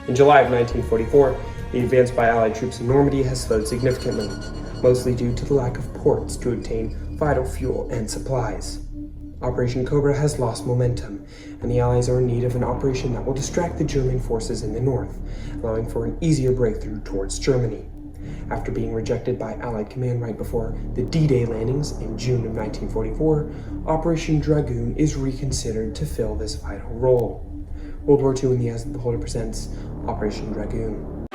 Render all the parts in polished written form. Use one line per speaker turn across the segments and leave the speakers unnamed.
In July of 1944, the advance by Allied troops in Normandy has slowed significantly, mostly due to the lack of ports to obtain vital fuel and supplies. Operation Cobra has lost momentum, and the Allies are in need of an operation that will distract the German forces in the north, allowing for an easier breakthrough towards Germany. After being rejected by Allied command right before the D-Day landings in June of 1944, Operation Dragoon is reconsidered to fill this vital role. World War II in the Eyes of the Beholder presents Operation Dragoon.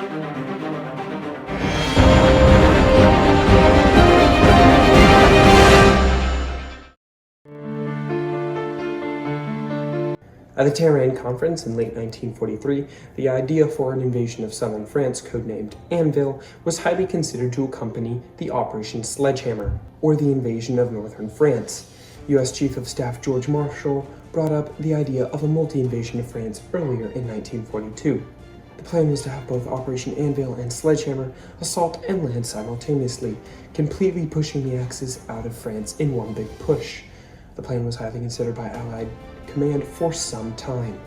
At the Tehran Conference in late 1943, the idea for an invasion of southern France, codenamed Anvil, was highly considered to accompany the Operation Sledgehammer, or the invasion of northern France. U.S. Chief of Staff George Marshall brought up the idea of a multi-invasion of France earlier in 1942. The plan was to have both Operation Anvil and Sledgehammer assault and land simultaneously, completely pushing the Axis out of France in one big push. The plan was highly considered by Allied command for some time.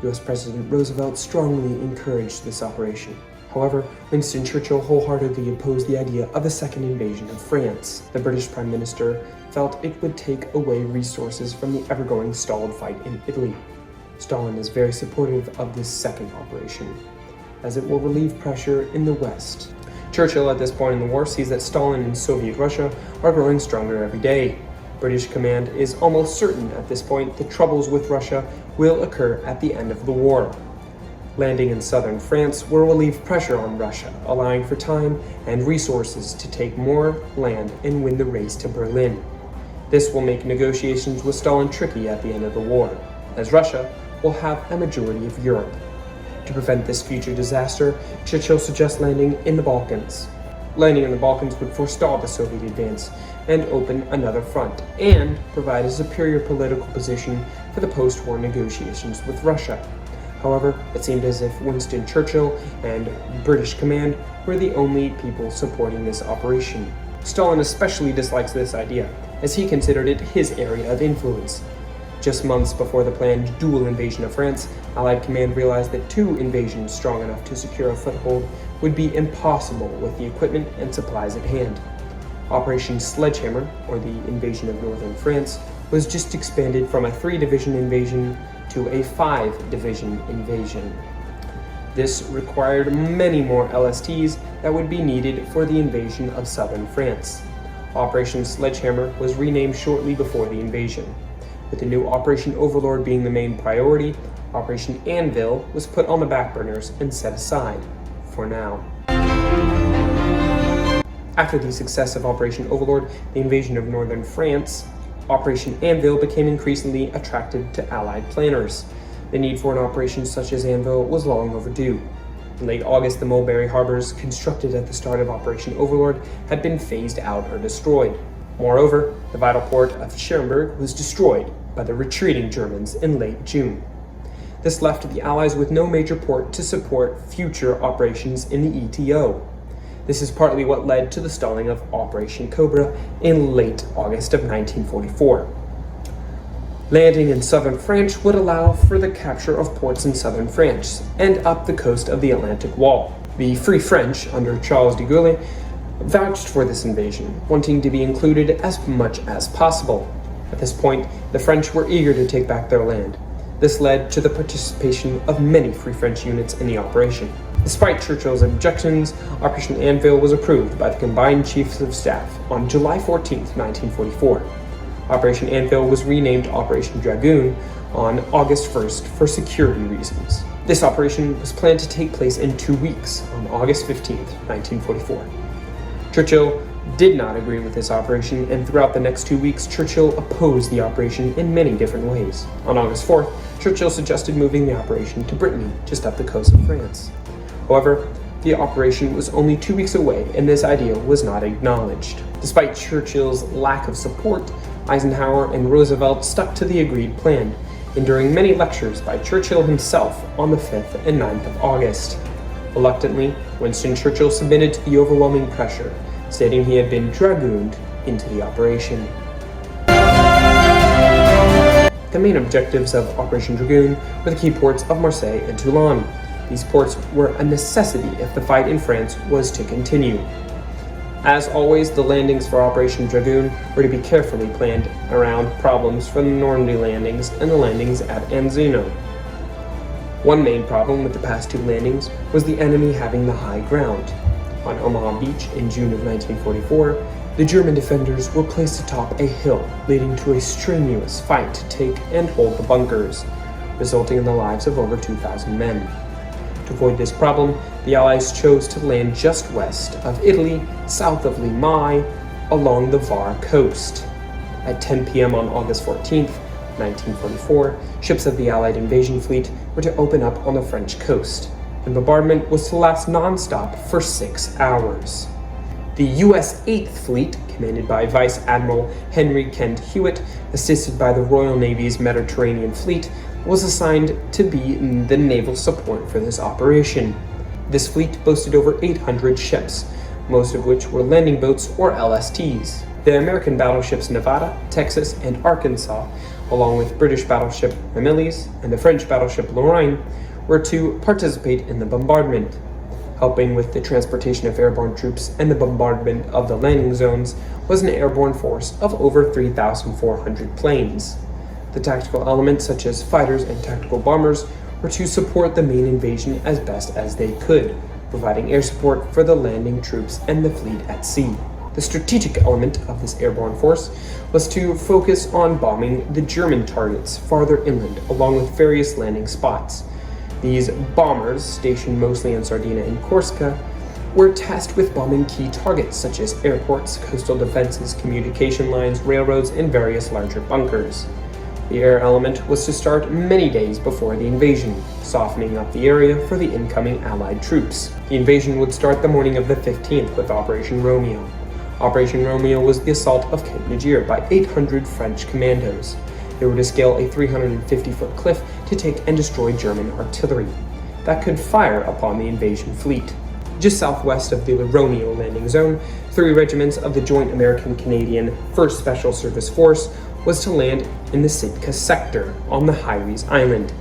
U.S. President Roosevelt strongly encouraged this operation. However, Winston Churchill wholeheartedly opposed the idea of a second invasion of France. The British Prime Minister felt it would take away resources from the ever-going stalled fight in Italy. Stalin is very supportive of this second operation, as it will relieve pressure in the West. Churchill, at this point in the war, sees that Stalin and Soviet Russia are growing stronger every day. British command is almost certain at this point the troubles with Russia will occur at the end of the war. Landing in southern France will relieve pressure on Russia, allowing for time and resources to take more land and win the race to Berlin. This will make negotiations with Stalin tricky at the end of the war, as Russia will have a majority of Europe. To prevent this future disaster, Churchill suggests landing in the Balkans. Landing in the Balkans would forestall the Soviet advance and open another front, and provide a superior political position for the post-war negotiations with Russia. However, it seemed as if Winston Churchill and British command were the only people supporting this operation. Stalin especially dislikes this idea, as he considered it his area of influence. Just months before the planned dual invasion of France, Allied command realized that two invasions strong enough to secure a foothold would be impossible with the equipment and supplies at hand. Operation Sledgehammer, or the invasion of northern France, was just expanded from a 3-division invasion to a 5-division invasion. This required many more LSTs that would be needed for the invasion of southern France. Operation Sledgehammer was renamed shortly before the invasion. With the new Operation Overlord being the main priority, Operation Anvil was put on the back burners and set aside, for now. After the success of Operation Overlord, the invasion of northern France, Operation Anvil became increasingly attractive to Allied planners. The need for an operation such as Anvil was long overdue. In late August, the Mulberry harbors constructed at the start of Operation Overlord had been phased out or destroyed. Moreover, the vital port of Cherbourg was destroyed by the retreating Germans in late June. This left the Allies with no major port to support future operations in the ETO. This is partly what led to the stalling of Operation Cobra in late August of 1944. Landing in southern France would allow for the capture of ports in southern France and up the coast of the Atlantic Wall. The Free French, under Charles de Gaulle, vouched for this invasion, wanting to be included as much as possible. At this point, the French were eager to take back their land. This led to the participation of many Free French units in the operation. Despite Churchill's objections, Operation Anvil was approved by the combined Chiefs of Staff on July 14, 1944. Operation Anvil was renamed Operation Dragoon on August 1st for security reasons. This operation was planned to take place in 2 weeks, on August 15, 1944. Churchill did not agree with this operation, and throughout the next 2 weeks, Churchill opposed the operation in many different ways. On August 4th, Churchill suggested moving the operation to Brittany, just up the coast of France. However, the operation was only 2 weeks away, and this idea was not acknowledged. Despite Churchill's lack of support, Eisenhower and Roosevelt stuck to the agreed plan, enduring many lectures by Churchill himself on the 5th and 9th of August. Reluctantly, Winston Churchill submitted to the overwhelming pressure, stating he had been dragooned into the operation. The main objectives of Operation Dragoon were the key ports of Marseille and Toulon. These ports were a necessity if the fight in France was to continue. As always, the landings for Operation Dragoon were to be carefully planned around problems from the Normandy landings and the landings at Anzino. One main problem with the past two landings was the enemy having the high ground. On Omaha Beach in June of 1944, the German defenders were placed atop a hill, leading to a strenuous fight to take and hold the bunkers, resulting in the lives of over 2,000 men. To avoid this problem, the Allies chose to land just west of Italy, south of Limay, along the Var coast. At 10 p.m. on August 14, 1944, ships of the Allied invasion fleet were to open up on the French coast. The bombardment was to last non-stop for 6 hours. The U.S. 8th Fleet, commanded by Vice Admiral Henry Kent Hewitt, assisted by the Royal Navy's Mediterranean Fleet, was assigned to be the naval support for this operation. This fleet boasted over 800 ships, most of which were landing boats or LSTs. The American battleships Nevada, Texas, and Arkansas, along with British battleship Ramillies and the French battleship Lorraine, were to participate in the bombardment. Helping with the transportation of airborne troops and the bombardment of the landing zones was an airborne force of over 3,400 planes. The tactical elements such as fighters and tactical bombers were to support the main invasion as best as they could, providing air support for the landing troops and the fleet at sea. The strategic element of this airborne force was to focus on bombing the German targets farther inland along with various landing spots. These bombers, stationed mostly in Sardinia and Corsica, were tasked with bombing key targets such as airports, coastal defenses, communication lines, railroads, and various larger bunkers. The air element was to start many days before the invasion, softening up the area for the incoming Allied troops. The invasion would start the morning of the 15th with Operation Romeo. Operation Romeo was the assault of Cape Niger by 800 French commandos. They were to scale a 350-foot cliff to take and destroy German artillery that could fire upon the invasion fleet. Just southwest of the Romeo landing zone, 3 regiments of the Joint American-Canadian 1st Special Service Force was to land in the Sitka sector on the Hyries Island.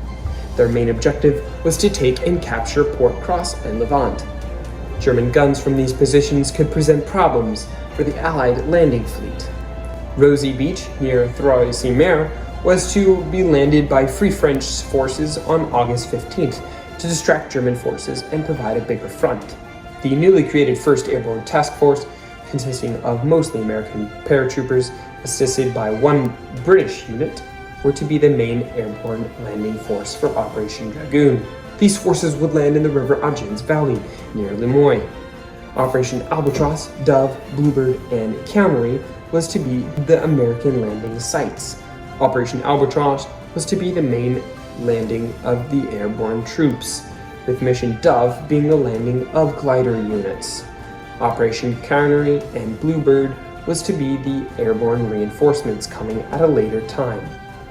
Their main objective was to take and capture Port Cross and Levant. German guns from these positions could present problems for the Allied landing fleet. Rosy Beach, near Trois-sur-Mer, was to be landed by Free French forces on August 15th to distract German forces and provide a bigger front. The newly created 1st Airborne Task Force, consisting of mostly American paratroopers assisted by 1 British unit, were to be the main airborne landing force for Operation Dragoon. These forces would land in the River Agens Valley near Limoy. Operation Albatross, Dove, Bluebird, and Cannery was to be the American landing sites. Operation Albatross was to be the main landing of the airborne troops, with Mission Dove being the landing of glider units. Operation Cannery and Bluebird was to be the airborne reinforcements coming at a later time.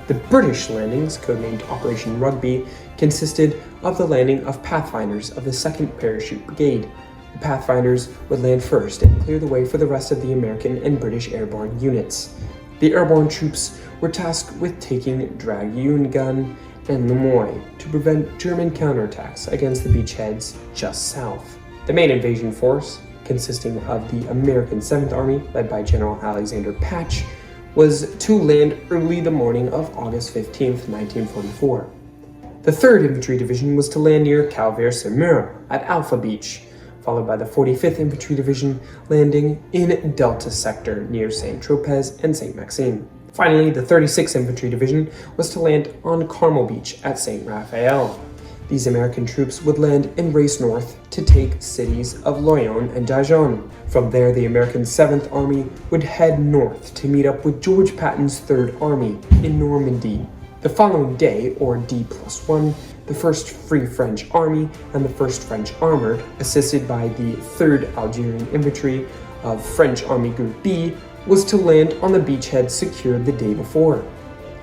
The British landings, codenamed Operation Rugby, consisted of the landing of Pathfinders of the 2nd Parachute Brigade. The Pathfinders would land first and clear the way for the rest of the American and British airborne units. The airborne troops were tasked with taking Dragoon Gun and Lemoy to prevent German counterattacks against the beachheads just south. The main invasion force, consisting of the American 7th Army, led by General Alexander Patch, was to land early the morning of August 15, 1944. The 3rd Infantry Division was to land near Calvaire-sur-Mer at Alpha Beach, followed by the 45th Infantry Division landing in Delta Sector near Saint-Tropez and Saint-Maxime. Finally, the 36th Infantry Division was to land on Carmel Beach at Saint Raphael. These American troops would land and race north to take cities of Loyon and Dijon. From there, the American 7th Army would head north to meet up with George Patton's 3rd Army in Normandy. The following day, or D+1, the 1st Free French Army and the 1st French Armored, assisted by the 3rd Algerian Infantry of French Army Group B, was to land on the beachhead secured the day before.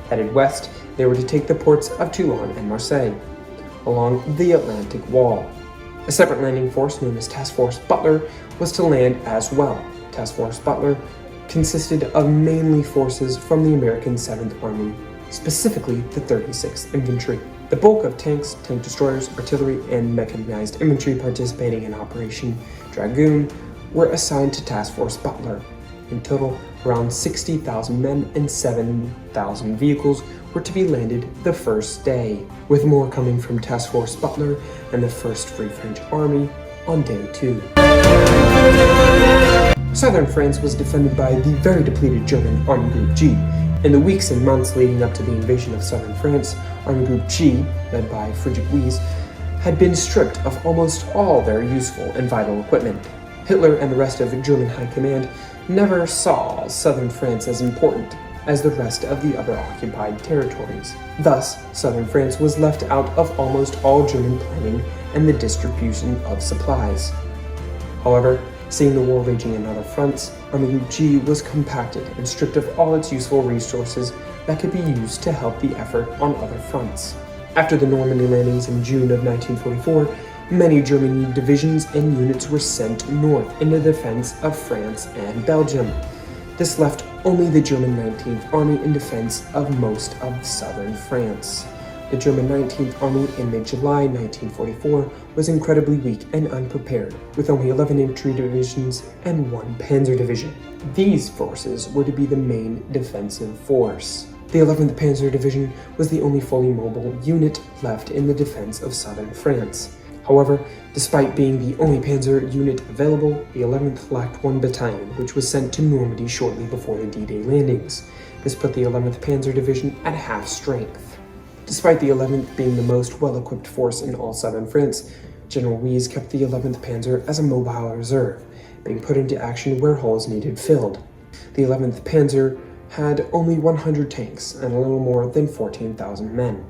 Headed west, they were to take the ports of Toulon and Marseille, along the Atlantic Wall. A separate landing force known as Task Force Butler was to land as well. Task Force Butler consisted of mainly forces from the American 7th Army, specifically the 36th Infantry. The bulk of tanks, tank destroyers, artillery, and mechanized infantry participating in Operation Dragoon were assigned to Task Force Butler. In total, around 60,000 men and 7,000 vehicles were to be landed the first day, with more coming from Task Force Butler and the 1st Free French Army on day 2. Southern France was defended by the very depleted German Army Group G. In the weeks and months leading up to the invasion of southern France, Army Group G, led by Friedrich Wyss, had been stripped of almost all their useful and vital equipment. Hitler and the rest of the German High Command never saw southern France as important as the rest of the other occupied territories. Thus, southern France was left out of almost all German planning and the distribution of supplies. However, seeing the war raging in other fronts, Army Group G was compacted and stripped of all its useful resources that could be used to help the effort on other fronts. After the Normandy landings in June of 1944, many German divisions and units were sent north in the defense of France and Belgium. This left only the German 19th Army in defense of most of southern France. The German 19th Army in mid-July 1944 was incredibly weak and unprepared, with only 11 infantry divisions and 1 panzer division. These forces were to be the main defensive force. The 11th Panzer Division was the only fully mobile unit left in the defense of southern France. However, despite being the only panzer unit available, the 11th lacked 1 battalion, which was sent to Normandy shortly before the D-Day landings. This put the 11th Panzer Division at half strength. Despite the 11th being the most well-equipped force in all southern France, General Wyss kept the 11th Panzer as a mobile reserve, being put into action where holes needed filled. The 11th Panzer had only 100 tanks and a little more than 14,000 men.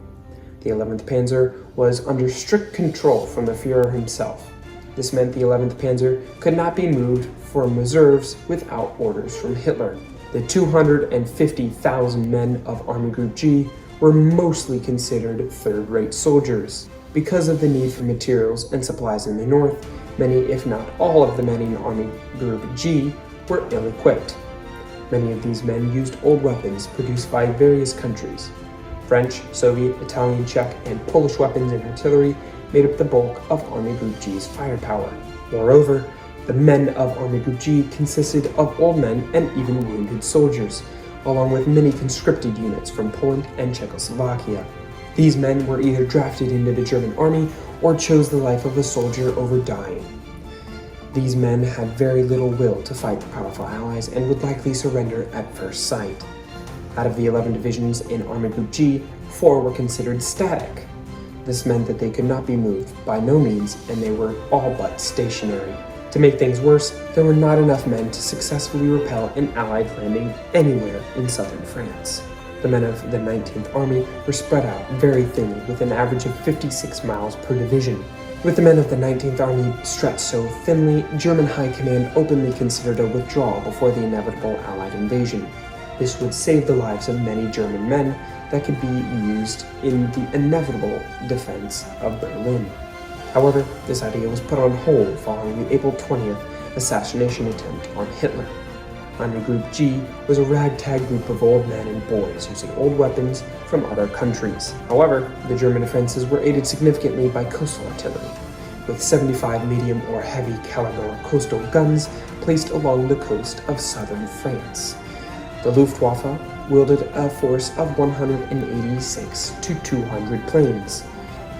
The 11th Panzer was under strict control from the Führer himself. This meant the 11th Panzer could not be moved from reserves without orders from Hitler. The 250,000 men of Army Group G were mostly considered third-rate soldiers. Because of the need for materials and supplies in the north, many, if not all, of the men in Army Group G were ill-equipped. Many of these men used old weapons produced by various countries. French, Soviet, Italian, Czech, and Polish weapons and artillery made up the bulk of Army Group G's firepower. Moreover, the men of Army Group G consisted of old men and even wounded soldiers, along with many conscripted units from Poland and Czechoslovakia. These men were either drafted into the German army or chose the life of a soldier over dying. These men had very little will to fight the powerful Allies and would likely surrender at first sight. Out of the 11 divisions in Army Group G, 4 were considered static. This meant that they could not be moved by no means, and they were all but stationary. To make things worse, there were not enough men to successfully repel an Allied landing anywhere in southern France. The men of the 19th Army were spread out very thinly, with an average of 56 miles per division. With the men of the 19th Army stretched so thinly, German High Command openly considered a withdrawal before the inevitable Allied invasion. This would save the lives of many German men that could be used in the inevitable defense of Berlin. However, this idea was put on hold following the April 20th assassination attempt on Hitler. Army Group G was a ragtag group of old men and boys using old weapons from other countries. However, the German defenses were aided significantly by coastal artillery, with 75 medium or heavy caliber coastal guns placed along the coast of southern France. The Luftwaffe wielded a force of 186 to 200 planes,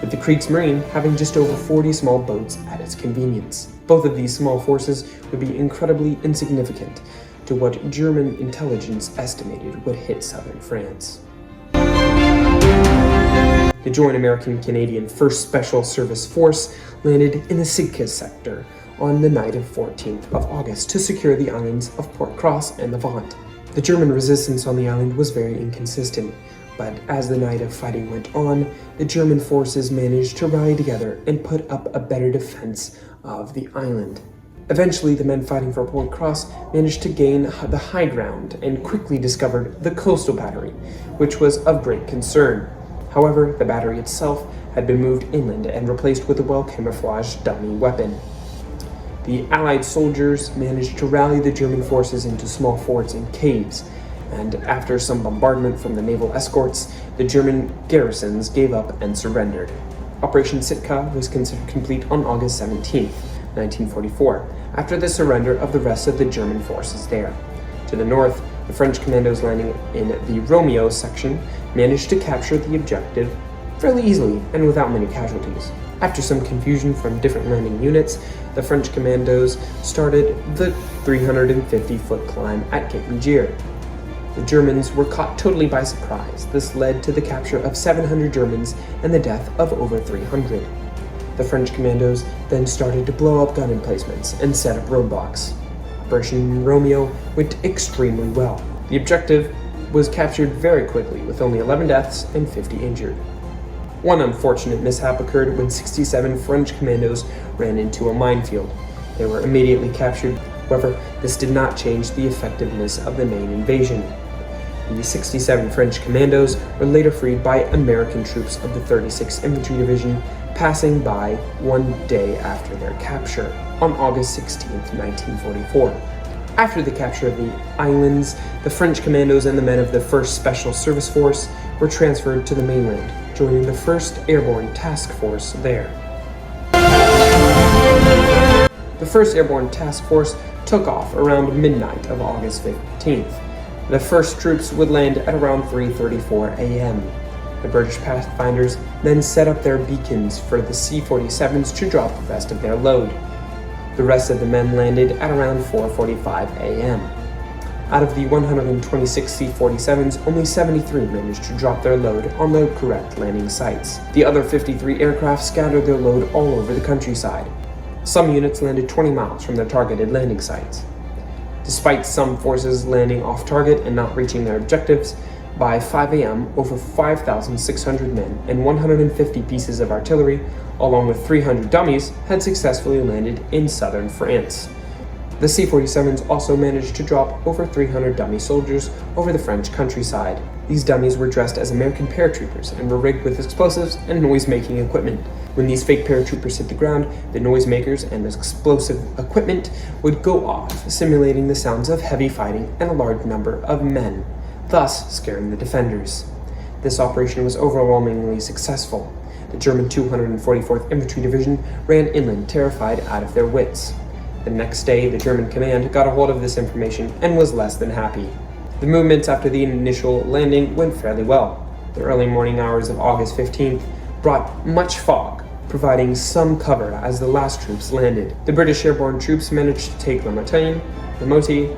with the Kriegsmarine having just over 40 small boats at its convenience. Both of these small forces would be incredibly insignificant to what German intelligence estimated would hit southern France. The joint American-Canadian 1st Special Service Force landed in the Sitka sector on the night of 14th of August to secure the islands of Port Cross and Levant. The German resistance on the island was very inconsistent, but as the night of fighting went on, the German forces managed to rally together and put up a better defense of the island. Eventually, the men fighting for Port Cross managed to gain the high ground and quickly discovered the coastal battery, which was of great concern. However, the battery itself had been moved inland and replaced with a well-camouflaged dummy weapon. The Allied soldiers managed to rally the German forces into small forts and caves, and after some bombardment from the naval escorts, the German garrisons gave up and surrendered. Operation Sitka was considered complete on August 17, 1944, after the surrender of the rest of the German forces there. To the north, the French commandos landing in the Romeo section managed to capture the objective fairly easily and without many casualties. After some confusion from different landing units, the French commandos started the 350-foot climb at Cape Niger. The Germans were caught totally by surprise. This led to the capture of 700 Germans and the death of over 300. The French commandos then started to blow up gun emplacements and set up roadblocks. Operation Romeo went extremely well. The objective was captured very quickly with only 11 deaths and 50 injured. One unfortunate mishap occurred when 67 French commandos ran into a minefield. They were immediately captured. However, this did not change the effectiveness of the main invasion. The 67 French commandos were later freed by American troops of the 36th Infantry Division, passing by one day after their capture, on August 16, 1944. After the capture of the islands, the French commandos and the men of the 1st Special Service Force were transferred to the mainland, joining the 1st Airborne Task Force there. The 1st Airborne Task Force took off around midnight of August 15th. The first troops would land at around 3:34 a.m. The British Pathfinders then set up their beacons for the C-47s to drop the rest of their load. The rest of the men landed at around 4:45 a.m. Out of the 126 C-47s, only 73 managed to drop their load on the correct landing sites. The other 53 aircraft scattered their load all over the countryside. Some units landed 20 miles from their targeted landing sites. Despite some forces landing off target and not reaching their objectives, by 5 a.m., over 5,600 men and 150 pieces of artillery, along with 300 dummies, had successfully landed in southern France. The C-47s also managed to drop over 300 dummy soldiers over the French countryside. These dummies were dressed as American paratroopers and were rigged with explosives and noise-making equipment. When these fake paratroopers hit the ground, the noisemakers and explosive equipment would go off, simulating the sounds of heavy fighting and a large number of men, thus scaring the defenders. This operation was overwhelmingly successful. The German 244th Infantry Division ran inland, terrified out of their wits. The next day, the German command got a hold of this information and was less than happy. The movements after the initial landing went fairly well. The early morning hours of August 15th brought much fog, providing some cover as the last troops landed. The British airborne troops managed to take La Montagne, La Motte,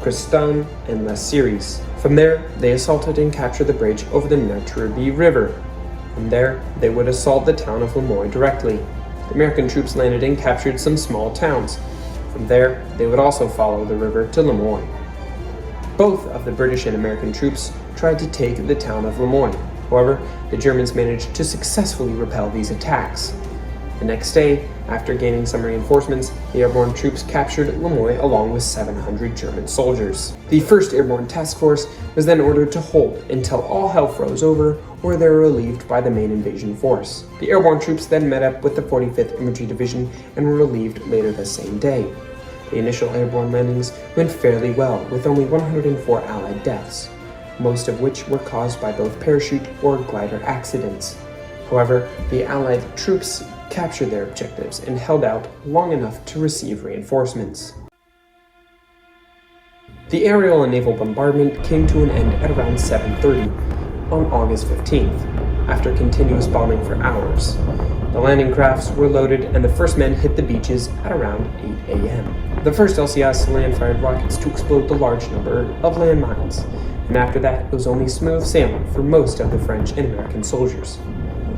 Crestone, and La Cerise. From there, they assaulted and captured the bridge over the Naturby River. From there, they would assault the town of Lemoyne directly. The American troops landed and captured some small towns. From there, they would also follow the river to Lemoyne. Both of the British and American troops tried to take the town of Lemoyne. However, the Germans managed to successfully repel these attacks. The next day, after gaining some reinforcements, the airborne troops captured Lemoyne along with 700 German soldiers. The 1st Airborne Task Force was then ordered to hold until all hell froze over or they were relieved by the main invasion force. The airborne troops then met up with the 45th Infantry Division and were relieved later the same day. The initial airborne landings went fairly well, with only 104 Allied deaths, most of which were caused by both parachute or glider accidents. However, the Allied troops captured their objectives and held out long enough to receive reinforcements. The aerial and naval bombardment came to an end at around 7:30 on August 15th, after continuous bombing for hours. The landing crafts were loaded and the first men hit the beaches at around 8 a.m. The first LCS land-fired rockets to explode the large number of landmines, and after that it was only smooth sailing for most of the French and American soldiers.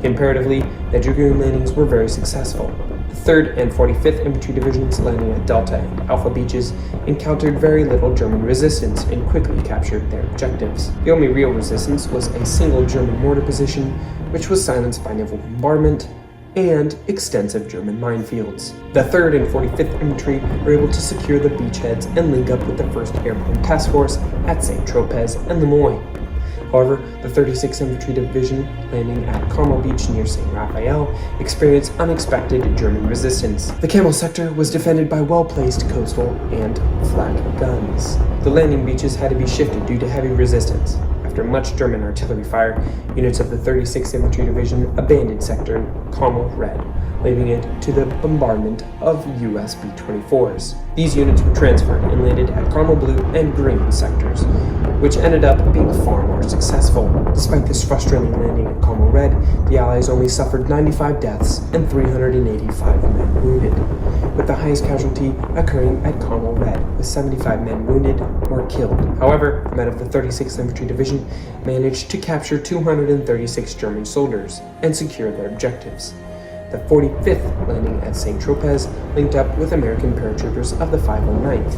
Comparatively, the Dragoon landings were very successful. The 3rd and 45th Infantry Divisions landing at Delta and Alpha beaches encountered very little German resistance and quickly captured their objectives. The only real resistance was a single German mortar position, which was silenced by naval bombardment and extensive German minefields. The 3rd and 45th Infantry were able to secure the beachheads and link up with the 1st Airborne Task Force at St. Tropez and Lemoyne. However, the 36th Infantry Division, landing at Carmel Beach near St. Raphael, experienced unexpected German resistance. The Camel sector was defended by well-placed coastal and flak guns. The landing beaches had to be shifted due to heavy resistance. After much German artillery fire, units of the 36th Infantry Division abandoned sector Carmel Red, leaving it to the bombardment of US B-24s. These units were transferred and landed at Carmel Blue and Green sectors, which ended up being far more successful. Despite this frustrating landing at Carmel Red, the Allies only suffered 95 deaths and 385 men wounded, with the highest casualty occurring at Carmel Red, with 75 men wounded or killed. However, men of the 36th Infantry Division managed to capture 236 German soldiers and secure their objectives. The 45th, landing at St. Tropez, linked up with American paratroopers of the 509th,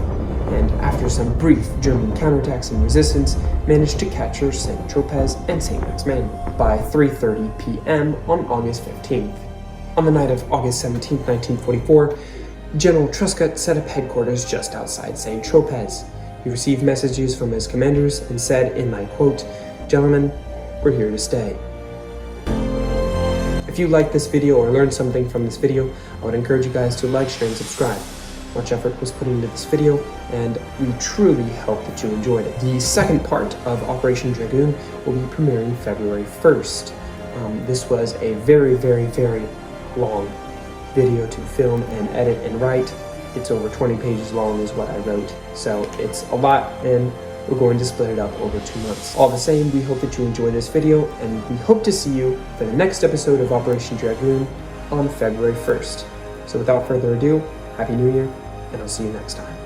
and after some brief German counterattacks and resistance, managed to capture St. Tropez and St. Maximin by 3:30 p.m. on August 15th. On the night of August 17, 1944, General Truscott set up headquarters just outside St. Tropez. He received messages from his commanders and said, and I quote, "Gentlemen, we're here to stay." If you liked this video or learned something from this video, I would encourage you guys to like, share, and subscribe. Much effort was put into this video, and we truly hope that you enjoyed it. The second part of Operation Dragoon will be premiering February 1st. This was a very, very, very long video to film and edit and write. It's over 20 pages long is what I wrote, so it's a lot, and we're going to split it up over 2 months. All the same, we hope that you enjoy this video, and we hope to see you for the next episode of Operation Dragoon on February 1st. So without further ado, Happy New Year, and I'll see you next time.